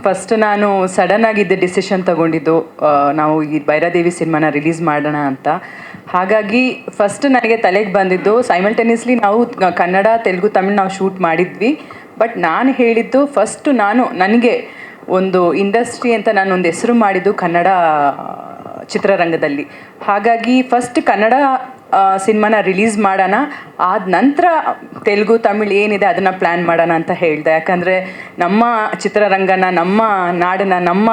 First ನಾನು sudden ಆಗಿದ್ದ decision ತಗೊಂಡಿದ್ದು, ನಾವು ಈ ಭೈರಾದೇವಿ ಸಿನಿಮಾನ ರಿಲೀಸ್ ಮಾಡೋಣ ಅಂತ. ಹಾಗಾಗಿ ಫಸ್ಟ್ ನನಗೆ ತಲೆಗೆ ಬಂದಿದ್ದು, ಸೈಮಲ್ಟೇನಿಯಸ್ಲಿ ನಾವು ಕನ್ನಡ, ತೆಲುಗು, ತಮಿಳು ನಾವು ಶೂಟ್ ಮಾಡಿದ್ವಿ. ಬಟ್ ನಾನು ಹೇಳಿದ್ದು ಫಸ್ಟು ನನಗೆ ಒಂದು ಇಂಡಸ್ಟ್ರಿ ಅಂತ ನಾನೊಂದು ಹೆಸರು ಮಾಡಿದ್ದು ಕನ್ನಡ ಚಿತ್ರರಂಗದಲ್ಲಿ. ಹಾಗಾಗಿ ಫಸ್ಟ್ ಕನ್ನಡ ಸಿನಿಮಾನ ರಿಲೀಸ್ ಮಾಡೋಣ, ಆದ ನಂತರ ತೆಲುಗು, ತಮಿಳು ಏನಿದೆ ಅದನ್ನು ಪ್ಲ್ಯಾನ್ ಮಾಡೋಣ ಅಂತ ಹೇಳಿದೆ. ಯಾಕಂದರೆ ನಮ್ಮ ಚಿತ್ರರಂಗನ, ನಮ್ಮ ನಾಡನ್ನ, ನಮ್ಮ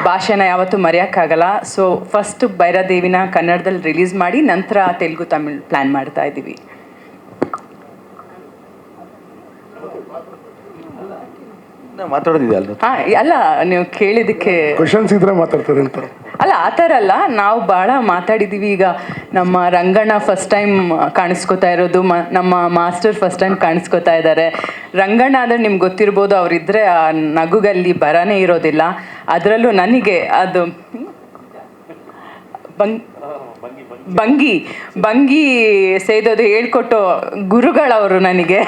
ಭಾಷೆನ ಯಾವತ್ತೂ ಮರೆಯೋಕ್ಕಾಗಲ್ಲ. ಸೊ ಫಸ್ಟ್ ಭೈರಾದೇವಿನ ಕನ್ನಡದಲ್ಲಿ ರಿಲೀಸ್ ಮಾಡಿ ನಂತರ ತೆಲುಗು, ತಮಿಳು ಪ್ಲ್ಯಾನ್ ಮಾಡ್ತಾ ಇದ್ದೀವಿ. ಮಾತಾಡೋದಿದೆ ಅಲ್ಲ, ನೀವು ಕೇಳಿದ್ದಕ್ಕೆ ಕ್ವಶನ್ಸ್ ಇದ್ರೆ ಮಾತಾಡ್ತಾರೆ ಅಂತ ಅಲ್ಲ, ಆ ಥರ ಅಲ್ಲ. ನಾವು ಭಾಳ ಮಾತಾಡಿದ್ದೀವಿ. ಈಗ ನಮ್ಮ ರಂಗಣ್ಣ ಫಸ್ಟ್ ಟೈಮ್ ಕಾಣಿಸ್ಕೋತಾ ಇರೋದು, ನಮ್ಮ ಮಾಸ್ಟರ್ ಫಸ್ಟ್ ಟೈಮ್ ಕಾಣಿಸ್ಕೋತಾ ಇದ್ದಾರೆ. ರಂಗಣ್ಣ ಅಂದರೆ ನಿಮ್ಗೆ ಗೊತ್ತಿರ್ಬೋದು, ಅವರಿದ್ದರೆ ಆ ನಗುಗಲ್ಲಿ ಬರನೇ ಇರೋದಿಲ್ಲ. ಅದರಲ್ಲೂ ನನಗೆ ಅದು ಭಂಗಿ ಸೇದೋದು ಹೇಳ್ಕೊಟ್ಟು ಗುರುಗಳವರು ನನಗೆ.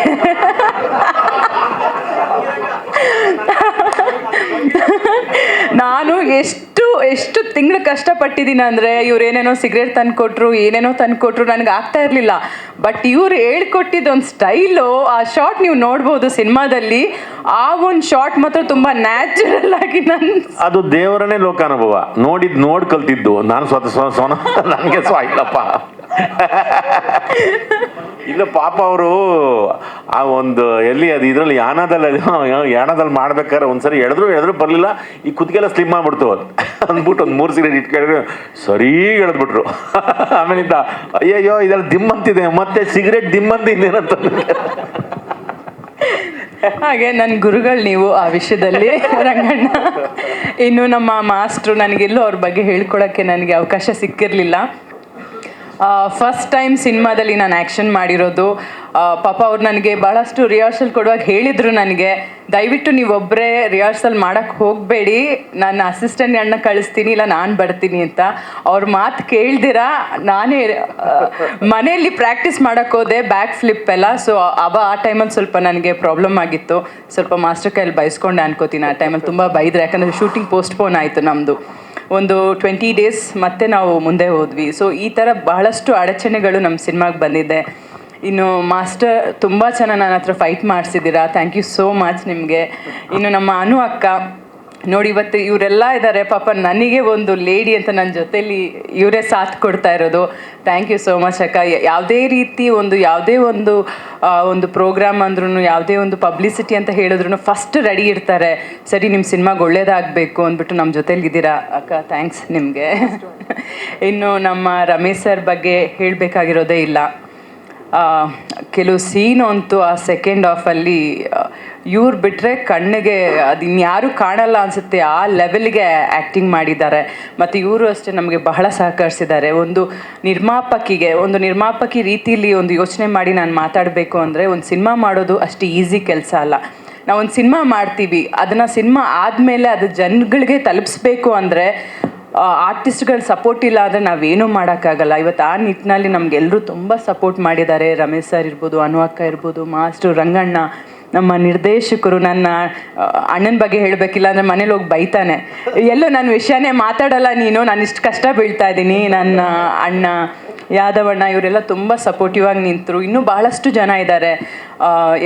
ನಾನು ಎಷ್ಟು ತಿಂಗಳು ಕಷ್ಟಪಟ್ಟಿದ್ದೀನಿ ಅಂದರೆ, ಇವ್ರು ಏನೇನೋ ಸಿಗರೇಟ್ ತಂದುಕೊಟ್ರು, ಏನೇನೋ ತಂದುಕೊಟ್ರು, ನನಗೆ ಆಗ್ತಾ ಇರಲಿಲ್ಲ. ಬಟ್ ಇವ್ರು ಹೇಳ್ಕೊಟ್ಟಿದ್ದು ಒಂದು ಸ್ಟೈಲು, ಆ ಶಾರ್ಟ್ ನೀವು ನೋಡ್ಬೋದು ಸಿನಿಮಾದಲ್ಲಿ. ಆ ಒಂದು ಶಾರ್ಟ್ ಮಾತ್ರ ತುಂಬ ನ್ಯಾಚುರಲ್ ಆಗಿ ಅದು ದೇವರನ್ನೇ ಲೋಕಾನುಭವ ನೋಡ್ ಕಲ್ತಿದ್ದು. ನಾನು ಸ್ವತಃ ನನಗೆ ಇಲ್ಲಪ್ಪ ಇಲ್ಲ ಪಾಪ ಅವರು ಆ ಒಂದು ಎಲ್ಲಿ ಅದು ಇದರಲ್ಲಿ ಯಾಣದಲ್ಲಿ ಮಾಡ್ಬೇಕಾದ್ರೆ ಒಂದ್ಸರಿ ಎಳೆದ್ರು ಬರಲಿಲ್ಲ, ಈ ಕುತ್ತಿಗೆಲ್ಲ ಸ್ಲಿಮ್ ಆಗ್ಬಿಡ್ತು ಅಂದ್ಬಿಟ್ಟು ಒಂದು 3 ಸಿಗರೇಟ್ ಇಟ್ಕೊಂಡ್ರೆ ಸರಿ ಎಳೆದ್ಬಿಟ್ರು. ಆಮೇಲಿಂದ ಅಯ್ಯಯ್ಯೋ ಇದೆಲ್ಲ ದಿಮ್ಮಂತಿದೆ, ಮತ್ತೆ ಸಿಗರೇಟ್ ದಿಮ್ಮಂತ ಇನ್ನೇನಂತ. ಹಾಗೆ ನನ್ನ ಗುರುಗಳು ನೀವು ಆ ವಿಷಯದಲ್ಲಿ ರಂಗಣ್ಣ. ಇನ್ನು ನಮ್ಮ ಮಾಸ್ಟ್ರು, ನನಗೆಲ್ಲೂ ಅವ್ರ ಬಗ್ಗೆ ಹೇಳ್ಕೊಳಕ್ಕೆ ನನಗೆ ಅವಕಾಶ ಸಿಕ್ಕಿರಲಿಲ್ಲ. ಫಸ್ಟ್ ಟೈಮ್ ಸಿನಿಮಾದಲ್ಲಿ ನಾನು ಆ್ಯಕ್ಷನ್ ಮಾಡಿರೋದು. ಪಾಪ ಅವ್ರು ನನಗೆ ಭಾಳಷ್ಟು ರಿಹರ್ಸಲ್ ಕೊಡುವಾಗ ಹೇಳಿದರು ನನಗೆ, ದಯವಿಟ್ಟು ನೀವೊಬ್ಬರೇ ರಿಹರ್ಸಲ್ ಮಾಡೋಕ್ಕೆ ಹೋಗಬೇಡಿ, ನಾನು ಅಸಿಸ್ಟೆಂಟ್ಗಳನ್ನ ಕಳಿಸ್ತೀನಿ, ಇಲ್ಲ ನಾನು ಬರ್ತೀನಿ ಅಂತ. ಅವ್ರ ಮಾತು ಕೇಳ್ದಿರ ನಾನೇ ಮನೆಯಲ್ಲಿ ಪ್ರಾಕ್ಟೀಸ್ ಮಾಡೋಕ್ಕೆ ಹೋದೆ, ಬ್ಯಾಕ್ ಫ್ಲಿಪ್ ಎಲ್ಲ. ಸೊ ಆ ಟೈಮಲ್ಲಿ ಸ್ವಲ್ಪ ನನಗೆ ಪ್ರಾಬ್ಲಮ್ ಆಗಿತ್ತು. ಸ್ವಲ್ಪ ಮಾಸ್ಟರ್ ಕೈಯಲ್ಲಿ ಬೈಸ್ಕೊಂಡೆ ಅನ್ಕೋತೀನಿ. ಆ ಟೈಮಲ್ಲಿ ತುಂಬ ಬೈದ್ರೆ, ಯಾಕಂದರೆ ಶೂಟಿಂಗ್ ಪೋಸ್ಟ್ಪೋನ್ ಆಯಿತು ನಮ್ಮದು ಒಂದು 20 ಡೇಸ್, ಮತ್ತೆ ನಾವು ಮುಂದೆ ಹೋದ್ವಿ. ಸೊ ಈ ಥರ ಬಹಳಷ್ಟು ಅಡಚಣೆಗಳು ನಮ್ಮ ಸಿನಿಮಾಗೆ ಬಂದಿದೆ. ಇನ್ನು ಮಾಸ್ಟರ್ ತುಂಬ ಚೆನ್ನಾಗಿ ನನ್ನ ಹತ್ರ ಫೈಟ್ ಮಾಡಿಸಿದ್ದೀರಾ, ಥ್ಯಾಂಕ್ ಯು ಸೋ ಮಚ್ ನಿಮಗೆ. ಇನ್ನು ನಮ್ಮ ಅನು ಅಕ್ಕ ನೋಡಿ, ಇವತ್ತು ಇವರೆಲ್ಲ ಇದ್ದಾರೆ, ಪಾಪ ನನಗೆ ಒಂದು ಲೇಡಿ ಅಂತ ನನ್ನ ಜೊತೇಲಿ ಇವರೇ ಸಾಥ್ ಕೊಡ್ತಾ ಇರೋದು. ಥ್ಯಾಂಕ್ ಯು ಸೋ ಮಚ್ ಅಕ್ಕ. ಯಾವುದೇ ರೀತಿ ಯಾವುದೇ ಒಂದು ಪ್ರೋಗ್ರಾಮ್ ಅಂದ್ರೂ, ಯಾವುದೇ ಒಂದು ಪಬ್ಲಿಸಿಟಿ ಅಂತ ಹೇಳಿದ್ರು ಫಸ್ಟ್ ರೆಡಿ ಇರ್ತಾರೆ. ಸರಿ, ನಿಮ್ಮ ಸಿನಿಮಾಗೆ ಒಳ್ಳೇದಾಗಬೇಕು ಅಂದ್ಬಿಟ್ಟು ನಮ್ಮ ಜೊತೇಲಿದ್ದೀರಾ ಅಕ್ಕ, ಥ್ಯಾಂಕ್ಸ್ ನಿಮಗೆ. ಇನ್ನು ನಮ್ಮ ರಮೇಶ್ ಸರ್ ಬಗ್ಗೆ ಹೇಳಬೇಕಾಗಿರೋದೇ ಇಲ್ಲ. ಕೆಲವು ಸೀನು ಅಂತೂ ಆ ಸೆಕೆಂಡ್ ಹಾಫಲ್ಲಿ ಇವ್ರು ಬಿಟ್ಟರೆ ಕಣ್ಣಿಗೆ ಅದು ಇನ್ಯಾರೂ ಕಾಣಲ್ಲ ಅನಿಸುತ್ತೆ, ಆ ಲೆವೆಲ್ಗೆ ಆ್ಯಕ್ಟಿಂಗ್ ಮಾಡಿದ್ದಾರೆ. ಮತ್ತು ಇವರು ಅಷ್ಟೇ ನಮಗೆ ಬಹಳ ಸಹಕರಿಸಿದ್ದಾರೆ. ಒಂದು ನಿರ್ಮಾಪಕಿ ರೀತಿಯಲ್ಲಿ ಒಂದು ಯೋಚನೆ ಮಾಡಿ ನಾನು ಮಾತಾಡಬೇಕು ಅಂದರೆ, ಒಂದು ಸಿನಿಮಾ ಮಾಡೋದು ಅಷ್ಟು ಈಸಿ ಕೆಲಸ ಅಲ್ಲ. ನಾವೊಂದು ಸಿನಿಮಾ ಮಾಡ್ತೀವಿ, ಅದನ್ನು ಸಿನಿಮಾ ಆದಮೇಲೆ ಅದು ಜನಗಳಿಗೆ ತಲುಪಿಸ್ಬೇಕು ಅಂದರೆ ಆರ್ಟಿಸ್ಟ್ಗಳ ಸಪೋರ್ಟ್ ಇಲ್ಲ ಅಂದರೆ ನಾವೇನೂ ಮಾಡೋಕ್ಕಾಗಲ್ಲ. ಇವತ್ತು ಆ ನಿಟ್ಟಿನಲ್ಲಿ ನಮಗೆಲ್ಲರೂ ತುಂಬ ಸಪೋರ್ಟ್ ಮಾಡಿದ್ದಾರೆ. ರಮೇಶ್ ಸರ್ ಇರ್ಬೋದು, ಅನು ಅಕ್ಕ ಇರ್ಬೋದು, ಮಾಸ್ಟ್ರು ರಂಗಣ್ಣ, ನಮ್ಮ ನಿರ್ದೇಶಕರು. ನನ್ನ ಅಣ್ಣನ ಬಗ್ಗೆ ಹೇಳಬೇಕಿಲ್ಲ ಅಂದರೆ ಮನೇಲಿ ಹೋಗಿ ಬೈತಾನೆ, ಎಲ್ಲೋ ನನ್ನ ವಿಷಯನೇ ಮಾತಾಡಲ್ಲ ನೀನು, ನಾನು ಇಷ್ಟು ಕಷ್ಟ ಬೀಳ್ತಾ ಇದ್ದೀನಿ. ನನ್ನ ಅಣ್ಣ ಯಾದವಣ್ಣ ಇವರೆಲ್ಲ ತುಂಬ ಸಪೋರ್ಟಿವ್ ಆಗಿ ನಿಂತರು. ಇನ್ನೂ ಭಾಳಷ್ಟು ಜನ ಇದ್ದಾರೆ,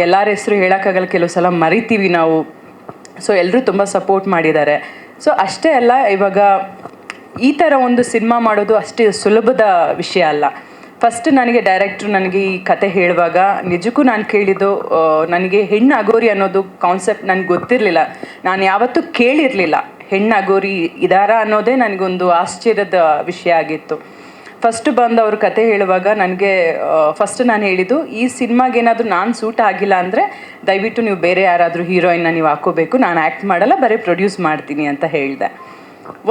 ಎಲ್ಲರ ಹೆಸರು ಹೇಳೋಕ್ಕಾಗಲ್ಲ, ಕೆಲವು ಸಲ ಮರಿತೀವಿ ನಾವು. ಸೊ ಎಲ್ಲರೂ ತುಂಬ ಸಪೋರ್ಟ್ ಮಾಡಿದ್ದಾರೆ. ಸೊ ಅಷ್ಟೇ ಅಲ್ಲ, ಇವಾಗ ಈ ಥರ ಒಂದು ಸಿನಿಮಾ ಮಾಡೋದು ಅಷ್ಟೇ ಸುಲಭದ ವಿಷಯ ಅಲ್ಲ. ಫಸ್ಟ್ ನನಗೆ ಡೈರೆಕ್ಟ್ರು ನನಗೆ ಈ ಕತೆ ಹೇಳುವಾಗ ನಿಜಕ್ಕೂ ನಾನು ಕೇಳಿದ್ದು, ನನಗೆ ಹೆಣ್ಣು ಅಗೋರಿ ಅನ್ನೋದು ಕಾನ್ಸೆಪ್ಟ್ ನನಗೆ ಗೊತ್ತಿರಲಿಲ್ಲ. ನಾನು ಯಾವತ್ತೂ ಕೇಳಿರಲಿಲ್ಲ ಹೆಣ್ಣು ಅಗೋರಿ ಇದಾರಾ ಅನ್ನೋದೇ ನನಗೊಂದು ಆಶ್ಚರ್ಯದ ವಿಷಯ ಆಗಿತ್ತು. ಫಸ್ಟ್ ಬಂದು ಅವ್ರ ಕತೆ ಹೇಳುವಾಗ ನನಗೆ ಫಸ್ಟ್ ನಾನು ಹೇಳಿದ್ದು, ಈ ಸಿನಿಮಾಗೆ ಏನಾದರೂ ನಾನು ಸೂಟ್ ಆಗಿಲ್ಲ ಅಂದರೆ ದಯವಿಟ್ಟು ನೀವು ಬೇರೆ ಯಾರಾದರೂ ಹೀರೋಯಿನ್ನ ನೀವು ಹಾಕೋಬೇಕು, ನಾನು ಆ್ಯಕ್ಟ್ ಮಾಡಲ್ಲ, ಬರೀ ಪ್ರೊಡ್ಯೂಸ್ ಮಾಡ್ತೀನಿ ಅಂತ ಹೇಳಿದೆ.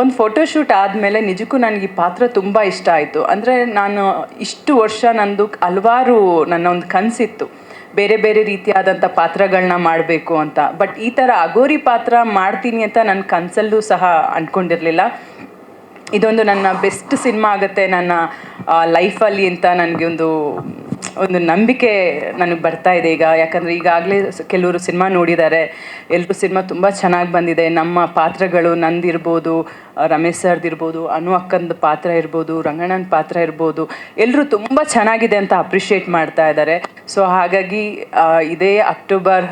ಒಂದು ಫೋಟೋಶೂಟ್ ಆದಮೇಲೆ ನಿಜಕ್ಕೂ ನನಗೆ ಈ ಪಾತ್ರ ತುಂಬ ಇಷ್ಟ ಆಯಿತು. ಅಂದರೆ ನಾನು ಇಷ್ಟು ವರ್ಷ ಹಲವಾರು ನನ್ನ ಒಂದು ಕನಸಿತ್ತು, ಬೇರೆ ಬೇರೆ ರೀತಿಯಾದಂಥ ಪಾತ್ರಗಳನ್ನ ಮಾಡಬೇಕು ಅಂತ. ಬಟ್ ಈ ಥರ ಅಗೋರಿ ಪಾತ್ರ ಮಾಡ್ತೀನಿ ಅಂತ ನನ್ನ ಕನಸಲ್ಲೂ ಸಹ ಅಂದ್ಕೊಂಡಿರಲಿಲ್ಲ. ಇದೊಂದು ನನ್ನ ಬೆಸ್ಟ್ ಸಿನಿಮಾ ಆಗುತ್ತೆ ನನ್ನ ಲೈಫಲ್ಲಿ ಅಂತ ನನಗೆ ಒಂದು ಒಂದು ನಂಬಿಕೆ ನನಗೆ ಬರ್ತಾ ಇದೆ ಈಗ. ಯಾಕಂದರೆ ಈಗಾಗಲೇ ಕೆಲವರು ಸಿನಿಮಾ ನೋಡಿದ್ದಾರೆ, ಎಲ್ಲರೂ ಸಿನಿಮಾ ತುಂಬ ಚೆನ್ನಾಗಿ ಬಂದಿದೆ. ನಮ್ಮ ಪಾತ್ರಗಳು ನಂದಿರ್ಬೋದು, ರಮೇಶ್ ಸರ್ದಿರ್ಬೋದು, ಅನು ಅಕ್ಕಂದು ಪಾತ್ರ ಇರ್ಬೋದು, ರಂಗಣ್ಣನ ಪಾತ್ರ ಇರ್ಬೋದು, ಎಲ್ಲರೂ ತುಂಬ ಚೆನ್ನಾಗಿದೆ ಅಂತ ಅಪ್ರಿಷಿಯೇಟ್ ಮಾಡ್ತಾ ಇದ್ದಾರೆ. ಸೊ ಹಾಗಾಗಿ ಇದೇ ಅಕ್ಟೋಬರ್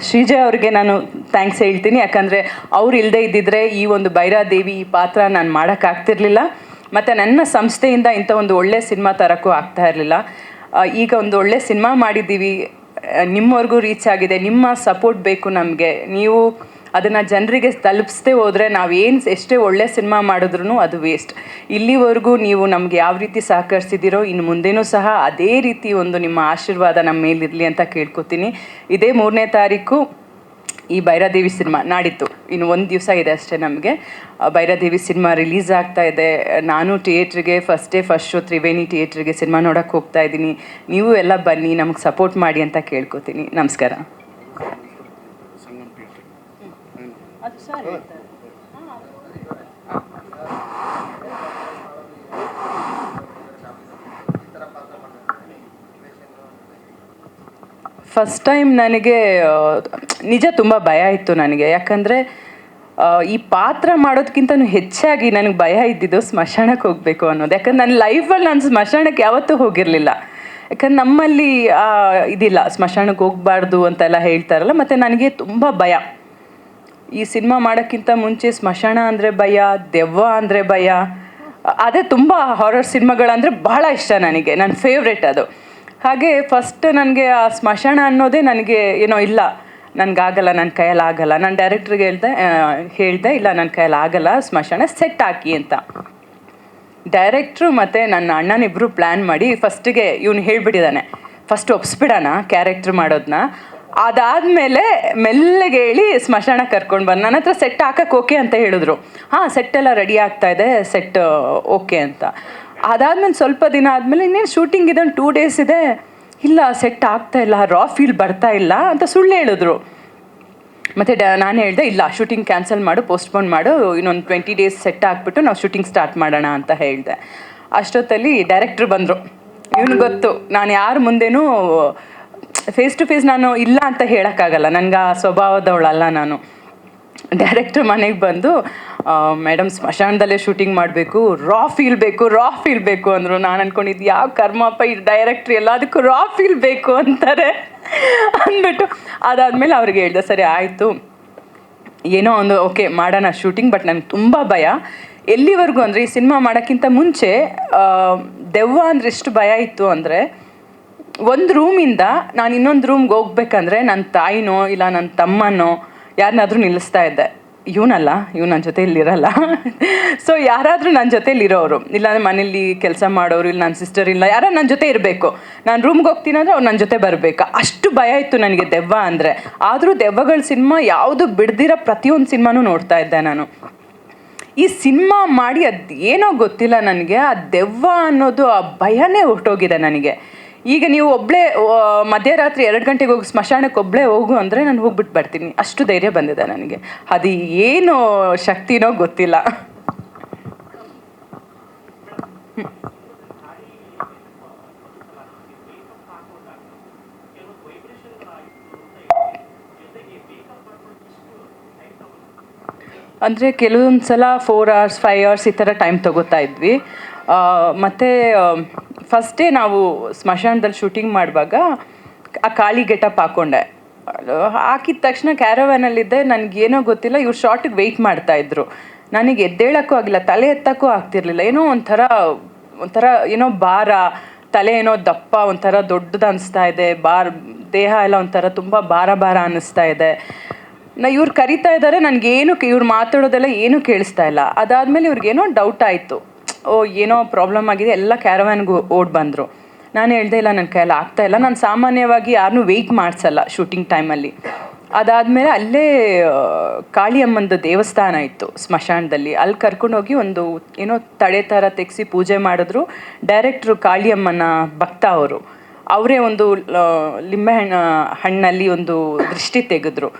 ಶ್ರೀಜಯ್ ಅವ್ರಿಗೆ ನಾನು ಥ್ಯಾಂಕ್ಸ್ ಹೇಳ್ತೀನಿ. ಯಾಕಂದರೆ ಅವ್ರು ಇಲ್ಲದೇ ಇದ್ದಿದ್ರೆ ಈ ಒಂದು ಭೈರಾದೇವಿ ಈ ಪಾತ್ರ ನಾನು ಮಾಡೋಕ್ಕಾಗ್ತಿರ್ಲಿಲ್ಲ, ಮತ್ತು ನನ್ನ ಸಂಸ್ಥೆಯಿಂದ ಇಂಥ ಒಂದು ಒಳ್ಳೆ ಸಿನಿಮಾ ತರೋಕ್ಕೂ ಆಗ್ತಾ ಇರಲಿಲ್ಲ. ಈಗ ಒಂದು ಒಳ್ಳೆ ಸಿನಿಮಾ ಮಾಡಿದ್ದೀವಿ, ನಿಮ್ಮವರೆಗೂ ರೀಚ್ ಆಗಿದೆ. ನಿಮ್ಮ ಸಪೋರ್ಟ್ ಬೇಕು ನಮಗೆ. ನೀವು ಅದನ್ನು ಜನರಿಗೆ ತಲುಪಿಸದೆ ಹೋದರೆ ನಾವೇನು ಎಷ್ಟೇ ಒಳ್ಳೆ ಸಿನಿಮಾ ಮಾಡಿದ್ರೂ ಅದು ವೇಸ್ಟ್. ಇಲ್ಲಿವರೆಗೂ ನೀವು ನಮ್ಗೆ ಯಾವ ರೀತಿ ಸಹಕರಿಸಿದ್ದೀರೋ ಇನ್ನು ಮುಂದೇನೂ ಸಹ ಅದೇ ರೀತಿ ಒಂದು ನಿಮ್ಮ ಆಶೀರ್ವಾದ ನಮ್ಮ ಮೇಲಿರಲಿ ಅಂತ ಕೇಳ್ಕೊತೀನಿ. ಇದೇ 3ನೇ ತಾರೀಕು ಈ ಭೈರಾದೇವಿ ಸಿನಿಮಾ ನಾಡಿತ್ತು, ಇನ್ನು 1 ದಿವಸ ಇದೆ ಅಷ್ಟೇ ನಮಗೆ. ಭೈರಾದೇವಿ ಸಿನಿಮಾ ರಿಲೀಸ್ ಆಗ್ತಾ ಇದೆ. ನಾನು ಥಿಯೇಟ್ರಿಗೆ ಫಸ್ಟ್ ಶೋ ತ್ರಿವೇಣಿ ಥಿಯೇಟ್ರಿಗೆ ಸಿನಿಮಾ ನೋಡೋಕ್ಕೆ ಹೋಗ್ತಾ ಇದ್ದೀನಿ. ನೀವು ಎಲ್ಲ ಬನ್ನಿ, ನಮಗೆ ಸಪೋರ್ಟ್ ಮಾಡಿ ಅಂತ ಕೇಳ್ಕೊತೀನಿ. ನಮಸ್ಕಾರ. ಫಸ್ಟ್ ಟೈಮ್ ನನಗೆ ನಿಜ ತುಂಬ ಭಯ ಇತ್ತು ನನಗೆ. ಯಾಕಂದರೆ ಈ ಪಾತ್ರ ಮಾಡೋದಕ್ಕಿಂತನೂ ಹೆಚ್ಚಾಗಿ ನನಗೆ ಭಯ ಇದ್ದಿದ್ದು ಸ್ಮಶಾನಕ್ಕೆ ಹೋಗಬೇಕು ಅನ್ನೋದು. ಯಾಕಂದ್ರೆ ನನ್ನ ಲೈಫಲ್ಲಿ ನಾನು ಸ್ಮಶಾನಕ್ಕೆ ಯಾವತ್ತೂ ಹೋಗಿರಲಿಲ್ಲ. ಯಾಕಂದ್ರೆ ನಮ್ಮಲ್ಲಿ ಇದಿಲ್ಲ, ಸ್ಮಶಾನಕ್ಕೆ ಹೋಗಬಾರ್ದು ಅಂತೆಲ್ಲ ಹೇಳ್ತಾರಲ್ಲ. ಮತ್ತು ನನಗೆ ತುಂಬ ಭಯ. ಈ ಸಿನಿಮಾ ಮಾಡೋಕ್ಕಿಂತ ಮುಂಚೆ ಸ್ಮಶಾನ ಅಂದರೆ ಭಯ, ದೆವ್ವ ಅಂದರೆ ಭಯ. ಅದೇ ತುಂಬ ಹಾರರ್ ಸಿನಿಮಾಗಳಂದರೆ ಬಹಳ ಇಷ್ಟ ನನಗೆ, ನನ್ನ ಫೇವ್ರೆಟ್ ಅದು. ಹಾಗೆ ಫಸ್ಟ್ ನನಗೆ ಆ ಸ್ಮಶಾನ ಅನ್ನೋದೇ ನನಗೆ ಏನೋ ಇಲ್ಲ, ನನಗಾಗಲ್ಲ, ನನ್ನ ಕೈಯಲ್ಲಿ ಆಗಲ್ಲ. ನಾನು ಡೈರೆಕ್ಟ್ರಿಗೆ ಹೇಳಿದೆ ಇಲ್ಲ ನನ್ನ ಕೈಯಲ್ಲಿ ಆಗಲ್ಲ, ಸ್ಮಶಾನ ಸೆಟ್ ಹಾಕಿ ಅಂತ. ಡೈರೆಕ್ಟ್ರು ಮತ್ತು ನನ್ನ ಅಣ್ಣನಿಬ್ಬರು ಪ್ಲ್ಯಾನ್ ಮಾಡಿ ಫಸ್ಟಿಗೆ ಇವನು ಹೇಳಿಬಿಟ್ಟಿದ್ದಾನೆ, ಫಸ್ಟ್ ಒಪ್ಸ್ಬಿಡೋಣ ಕ್ಯಾರೆಕ್ಟ್ರ್ ಮಾಡೋದನ್ನ, ಅದಾದಮೇಲೆ ಮೆಲ್ಲಗೆ ಹೇಳಿ ಸ್ಮಶಾನ ಕರ್ಕೊಂಡು ಬಂದು ನನ್ನ ಹತ್ರ ಸೆಟ್ ಹಾಕಕ್ಕೆ ಓಕೆ ಅಂತ ಹೇಳಿದ್ರು. ಹಾಂ, ಸೆಟ್ಟೆಲ್ಲ ರೆಡಿ ಆಗ್ತಾ ಇದೆ, ಸೆಟ್ ಓಕೆ ಅಂತ. ಅದಾದ್ಮೇಲೆ ಸ್ವಲ್ಪ ದಿನ ಆದಮೇಲೆ ಇನ್ನೇನು ಶೂಟಿಂಗ್ ಇದೆ, 2 ಡೇಸ್ ಇದೆ, ಇಲ್ಲ ಸೆಟ್ ಆಗ್ತಾ ಇಲ್ಲ, ರಾ ಫೀಲ್ ಬರ್ತಾ ಇಲ್ಲ ಅಂತ ಸುಳ್ಳು ಹೇಳಿದ್ರು. ಮತ್ತು ನಾನು ಹೇಳಿದೆ ಇಲ್ಲ, ಶೂಟಿಂಗ್ ಕ್ಯಾನ್ಸಲ್ ಮಾಡು, ಪೋಸ್ಟ್ಪೋನ್ ಮಾಡು, ಇನ್ನೊಂದು 20 ಡೇಸ್ ಸೆಟ್ ಹಾಕ್ಬಿಟ್ಟು ನಾವು ಶೂಟಿಂಗ್ ಸ್ಟಾರ್ಟ್ ಮಾಡೋಣ ಅಂತ ಹೇಳಿದೆ. ಅಷ್ಟೊತ್ತಲ್ಲಿ ಡೈರೆಕ್ಟ್ರು ಬಂದರು. ಇವನು ಗೊತ್ತು ನಾನು ಯಾರ ಮುಂದೆನೂ ಫೇಸ್ ಟು ಫೇಸ್ ನಾನು ಇಲ್ಲ ಅಂತ ಹೇಳೋಕ್ಕಾಗಲ್ಲ, ನನಗೆ ಆ ಸ್ವಭಾವದವಳಲ್ಲ ನಾನು. ಡೈರೆಕ್ಟ್ರ್ ಮನೆಗೆ ಬಂದು ಮೇಡಮ್ ಸ್ಮಶಾನದಲ್ಲೇ ಶೂಟಿಂಗ್ ಮಾಡಬೇಕು, ರಾ ಫೀಲ್ ಬೇಕು ಅಂದರು. ನಾನು ಅಂದ್ಕೊಂಡಿದ್ದು ಯಾವ ಕರ್ಮಪ್ಪ ಈ ಡೈರೆಕ್ಟ್ರ್ ಎಲ್ಲದಕ್ಕೂ ರಾ ಫೀಲ್ ಬೇಕು ಅಂತಾರೆ ಅಂದ್ಬಿಟ್ಟು ಅದಾದಮೇಲೆ ಅವ್ರಿಗೆ ಹೇಳಿದೆ, ಸರಿ ಆಯಿತು ಏನೋ ಒಂದು ಓಕೆ ಮಾಡೋಣ ಶೂಟಿಂಗ್. ಬಟ್ ನನಗೆ ತುಂಬ ಭಯ. ಎಲ್ಲಿವರೆಗೂ ಅಂದರೆ ಈ ಸಿನಿಮಾ ಮಾಡೋಕ್ಕಿಂತ ಮುಂಚೆ ದೆವ್ವ ಅಂದರೆ ಎಷ್ಟು ಭಯ ಇತ್ತು ಅಂದರೆ, ಒಂದು ರೂಮಿಂದ ನಾನು ಇನ್ನೊಂದು ರೂಮ್ಗೆ ಹೋಗ್ಬೇಕಂದ್ರೆ ನನ್ನ ತಾಯಿನೋ ಇಲ್ಲ ನನ್ನ ತಮ್ಮನೋ ಯಾರನ್ನಾದ್ರೂ ನಿಲ್ಲಿಸ್ತಾ ಇದ್ದೆ. ಇವನಲ್ಲ, ಇವ್ನು ನನ್ನ ಜೊತೆ ಇಲ್ಲಿರಲ್ಲ. ಸೊ ಯಾರಾದರೂ ನನ್ನ ಜೊತೇಲಿ ಇರೋರು, ಇಲ್ಲಾಂದರೆ ಮನೇಲಿ ಕೆಲಸ ಮಾಡೋರು, ಇಲ್ಲ ನನ್ನ ಸಿಸ್ಟರ್, ಇಲ್ಲ ಯಾರೋ ನನ್ನ ಜೊತೆ ಇರಬೇಕು. ನಾನು ರೂಮ್ಗೆ ಹೋಗ್ತೀನಿ ಅಂದರೆ ಅವ್ರು ನನ್ನ ಜೊತೆ ಬರಬೇಕು. ಅಷ್ಟು ಭಯ ಇತ್ತು ನನಗೆ ದೆವ್ವ ಅಂದರೆ. ಆದರೂ ದೆವ್ವಗಳ ಸಿನಿಮಾ ಯಾವುದು ಬಿಡ್ದಿರೋ ಪ್ರತಿಯೊಂದು ಸಿನಿಮಾನೂ ನೋಡ್ತಾ ಇದ್ದೆ ನಾನು. ಈ ಸಿನಿಮಾ ಮಾಡಿ ಅದು ಏನೋ ಗೊತ್ತಿಲ್ಲ ನನಗೆ, ಆ ದೆವ್ವ ಅನ್ನೋದು ಆ ಭಯನೇ ಹೊರಟೋಗಿದೆ ನನಗೆ. ಈಗ ನೀವು ಒಬ್ಬಳೇ ಮಧ್ಯರಾತ್ರಿ 2 ಗಂಟೆಗೆ ಹೋಗಿ ಸ್ಮಶಾನಕ್ಕೆ ಒಬ್ಬಳೇ ಹೋಗು ಅಂದರೆ ನಾನು ಹೋಗ್ಬಿಟ್ಟು ಬರ್ತೀನಿ, ಅಷ್ಟು ಧೈರ್ಯ ಬಂದಿದೆ ನನಗೆ. ಅದು ಏನು ಶಕ್ತಿನೋ ಗೊತ್ತಿಲ್ಲ. ಅಂದರೆ ಕೆಲವೊಂದು ಸಲ 4 hours 5 hours ಈ ಥರ ಟೈಮ್ ತೊಗೋತಾ ಇದ್ವಿ. ಮತ್ತು ಫಸ್ಟೇ ನಾವು ಸ್ಮಶಾನದಲ್ಲಿ ಶೂಟಿಂಗ್ ಮಾಡುವಾಗ ಆ ಕಾಳಿ ಗೆಟಪ್ ಹಾಕ್ಕೊಂಡೆ. ಹಾಕಿದ ತಕ್ಷಣ ಕ್ಯಾರವ್ಯಾನಲ್ಲಿದ್ದೆ, ನನಗೇನೋ ಗೊತ್ತಿಲ್ಲ, ಇವ್ರು ಶಾರ್ಟಿಗೆ ವೆಯ್ಟ್ ಮಾಡ್ತಾಯಿದ್ರು. ನನಗೆ ಎದ್ದೇಳೋಕ್ಕೂ ಆಗಿಲ್ಲ, ತಲೆ ಎತ್ತಕ್ಕೂ ಆಗ್ತಿರ್ಲಿಲ್ಲ. ಏನೋ ಒಂಥರ ಏನೋ ಭಾರ, ತಲೆ ಏನೋ ದಪ್ಪ, ಒಂಥರ ದೊಡ್ಡದು ಅನಿಸ್ತಾ ಇದೆ, ದೇಹ ಎಲ್ಲ ಒಂಥರ ತುಂಬ ಭಾರ ಅನ್ನಿಸ್ತಾ ಇದೆ. ಇವ್ರು ಕರಿತಾ ಇದ್ದಾರೆ, ನನಗೇನು ಇವ್ರು ಮಾತಾಡೋದೆಲ್ಲ ಏನೂ ಕೇಳಿಸ್ತಾ ಇಲ್ಲ. ಅದಾದಮೇಲೆ ಇವ್ರಿಗೇನೋ ಡೌಟ್ ಆಯಿತು, ಏನೋ ಪ್ರಾಬ್ಲಮ್ ಆಗಿದೆ, ಎಲ್ಲ ಕ್ಯಾರವ್ಯಾನ್ಗೆ ಓಡ್ ಬಂದರು. ನಾನು ಹೇಳ್ದೆ ಇಲ್ಲ ನನ್ನ ಕೈಯಲ್ಲಿ ಆಗ್ತಾಯಿಲ್ಲ. ನಾನು ಸಾಮಾನ್ಯವಾಗಿ ಯಾರನ್ನೂ ವೆಯ್ಟ್ ಮಾಡಿಸಲ್ಲ ಶೂಟಿಂಗ್ ಟೈಮಲ್ಲಿ. ಅದಾದಮೇಲೆ ಅಲ್ಲೇ ಕಾಳಿಯಮ್ಮಂದು ದೇವಸ್ಥಾನ ಇತ್ತು ಸ್ಮಶಾನದಲ್ಲಿ, ಅಲ್ಲಿ ಕರ್ಕೊಂಡೋಗಿ ಒಂದು ಏನೋ ತಡೆ ಥರ ತೆಗೆಸಿ ಪೂಜೆ ಮಾಡಿದ್ರು. ಡೈರೆಕ್ಟ್ರು ಕಾಳಿಯಮ್ಮನ ಭಕ್ತ ಅವರೇ ಒಂದು ಹಣ್ಣಲ್ಲಿ ಒಂದು ದೃಷ್ಟಿ ತೆಗೆದ್ರು.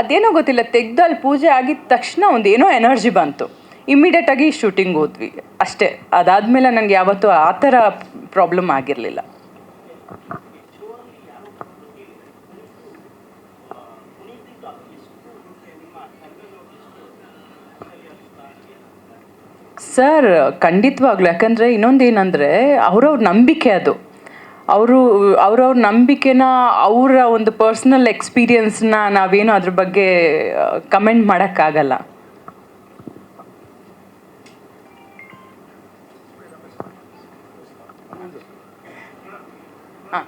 ಅದೇನೋ ಗೊತ್ತಿಲ್ಲ, ತೆಗೆದು ಅಲ್ಲಿ ಪೂಜೆ ಆಗಿದ ತಕ್ಷಣ ಒಂದೇನೋ ಎನರ್ಜಿ ಬಂತು. ಇಮ್ಮಿಡಿಯೇಟಾಗಿ ಶೂಟಿಂಗ್ ಹೋದ್ವಿ ಅಷ್ಟೇ. ಅದಾದಮೇಲೆ ನನಗೆ ಯಾವತ್ತೂ ಆ ಥರ ಪ್ರಾಬ್ಲಮ್ ಆಗಿರಲಿಲ್ಲ. ಸರ್ ಖಂಡಿತವಾಗ್ಲು, ಯಾಕಂದರೆ ಇನ್ನೊಂದೇನೆಂದರೆ ಅವ್ರವ್ರ ನಂಬಿಕೆ ಅದು. ಅವ್ರವ್ರ ನಂಬಿಕೆನ, ಅವರ ಒಂದು ಪರ್ಸ್ನಲ್ ಎಕ್ಸ್ಪೀರಿಯನ್ಸ್ನ ನಾವೇನು ಅದ್ರ ಬಗ್ಗೆ ಕಮೆಂಟ್ ಮಾಡೋಕ್ಕಾಗಲ್ಲ. ಹಾಂ,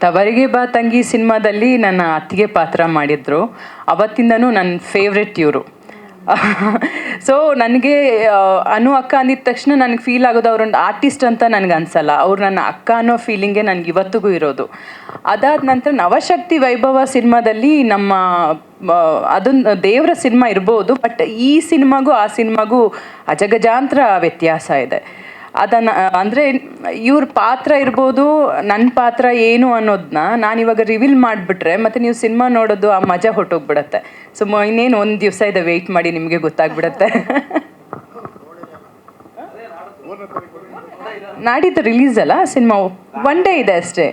ತವರಿಗೆ ಬಾ ತಂಗಿ ಸಿನಿಮಾದಲ್ಲಿ ನನ್ನ ಅತ್ತಿಗೆ ಪಾತ್ರ ಮಾಡಿದ್ರು. ಅವತ್ತಿಂದನೂ ನನ್ನ ಫೇವ್ರೆಟ್ ಇವರು. ಸೊ ನನಗೆ ಅನು ಅಕ್ಕ ಅಂದಿದ ತಕ್ಷಣ ನನಗೆ ಫೀಲ್ ಆಗೋದು ಅವರೊಂದು ಆರ್ಟಿಸ್ಟ್ ಅಂತ ನನಗೆ ಅನಿಸಲ್ಲ. ಅವ್ರು ನನ್ನ ಅಕ್ಕ ಅನ್ನೋ ಫೀಲಿಂಗೇ ನನಗೆ ಇವತ್ತಿಗೂ ಇರೋದು. ಅದಾದ ನಂತರ ನವಶಕ್ತಿ ವೈಭವ ಸಿನಿಮಾದಲ್ಲಿ ಅದೊಂದು ದೇವರ ಸಿನಿಮಾ ಇರ್ಬೋದು, ಬಟ್ ಈ ಸಿನಿಮಾಗೂ ಆ ಸಿನಿಮಾಗೂ ಅಜಗಜಾಂತರ ವ್ಯತ್ಯಾಸ ಇದೆ. ಅದನ್ನು ಅಂದರೆ ಇವ್ರ ಪಾತ್ರ ಇರ್ಬೋದು, ನನ್ನ ಪಾತ್ರ ಏನು ಅನ್ನೋದನ್ನ ನಾನಿವಾಗ ರಿವೀಲ್ ಮಾಡಿಬಿಟ್ರೆ ಮತ್ತು ನೀವು ಸಿನಿಮಾ ನೋಡೋದು ಆ ಮಜಾ ಹೊಟ್ಟೋಗ್ಬಿಡತ್ತೆ. ಸೊ ಇನ್ನೇನು ಒಂದು ದಿವಸ ಇದೆ, ವೆಯ್ಟ್ ಮಾಡಿ, ನಿಮಗೆ ಗೊತ್ತಾಗ್ಬಿಡತ್ತೆ. ನಾಡಿದ್ದು ರಿಲೀಸ್ ಅಲ್ಲ ಸಿನಿಮಾ, ಒನ್ ಡೇ ಇದೆ ಅಷ್ಟೇ.